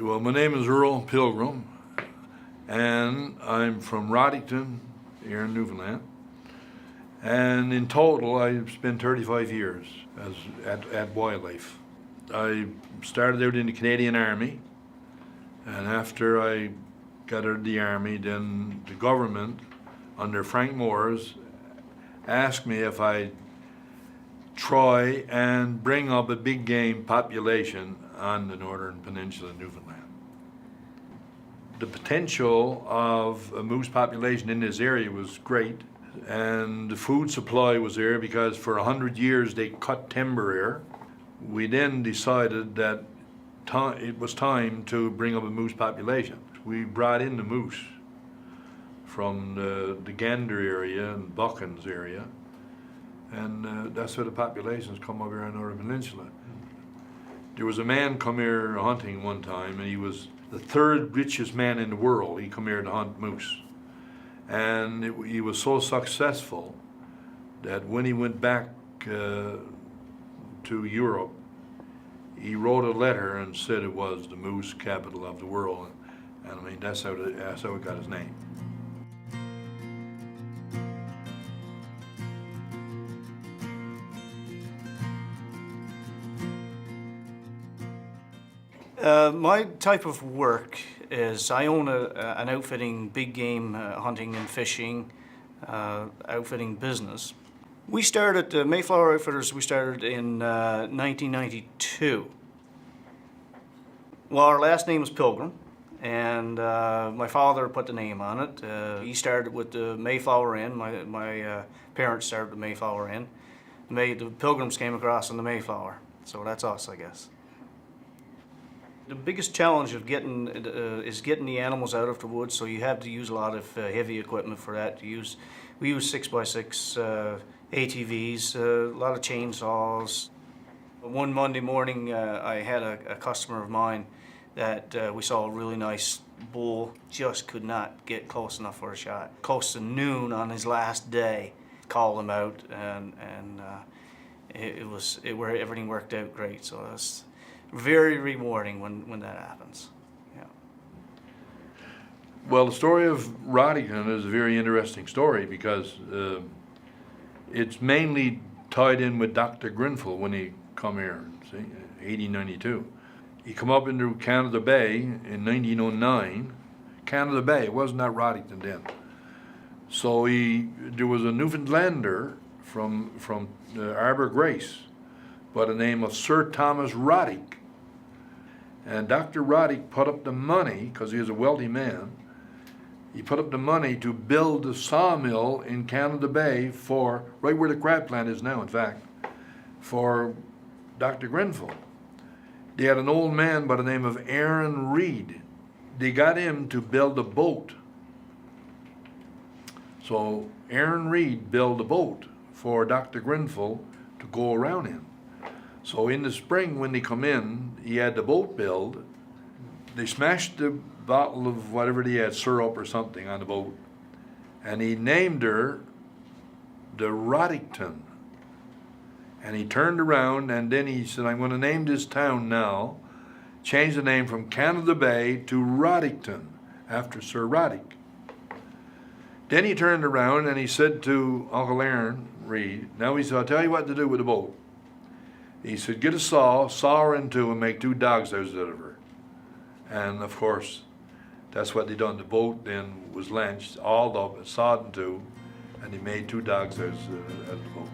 Well, my name is Earl Pilgrim, and I'm from Roddickton here in Newfoundland. And in total, I've spent 35 years at wildlife. I started out in the Canadian Army, and after I got out of the Army, then the government, under Frank Moores, asked me if I'd try and bring up a big game population on the Northern Peninsula of Newfoundland. The potential of a moose population in this area was great, and the food supply was there because for 100 years they cut timber here. We then decided that it was time to bring up a moose population. We brought in the moose from the Gander area and Buckens area, and that's where the populations come up here on the Northern Peninsula. There was a man come here hunting one time, and he was the third richest man in the world. He come here to hunt moose. And he was so successful that when he went back to Europe, he wrote a letter and said it was the moose capital of the world. And I mean, that's how it got his name. My type of work is I own an outfitting, big game hunting and fishing outfitting business. We started, Mayflower Outfitters, we started in 1992. Well, our last name was Pilgrim, and my father put the name on it. He started with the Mayflower Inn. My parents started the Mayflower Inn. The Pilgrims came across on the Mayflower, so that's us, I guess. The biggest challenge of is getting the animals out of the woods, so you have to use a lot of heavy equipment for that. We use 6x6 ATVs, a lot of chainsaws. One Monday morning, I had a customer of mine that we saw a really nice bull, just could not get close enough for a shot. Close to noon on his last day, called him out, and everything worked out great. So that's very rewarding when that happens. Yeah. Well, the story of Roddickton is a very interesting story because it's mainly tied in with Dr. Grenfell when he come here, see, 1892. He come up into Canada Bay in 1909. Canada Bay, it wasn't that Roddickton then. So there was a Newfoundlander from Arbor Grace by the name of Sir Thomas Roddick. And Dr. Roddick put up the money, because he was a wealthy man, he put up the money to build a sawmill in Canada Bay right where the crab plant is now, in fact, for Dr. Grenfell. They had an old man by the name of Aaron Reed. They got him to build a boat. So Aaron Reed built a boat for Dr. Grenfell to go around in. So in the spring when they come in, he had the boat built. They smashed the bottle of whatever they had, syrup or something, on the boat. And he named her the Roddickton. And he turned around and then he said, I'm going to name this town now, change the name from Canada Bay to Roddickton, after Sir Roddick. Then he turned around and he said to Uncle Aaron Reed, now he said, I'll tell you what to do with the boat. He said, get a saw her in two and make two dogs out of her. And of course, that's what they done. The boat then was launched, all up, sawed in two, and he made two dogs out of the boat.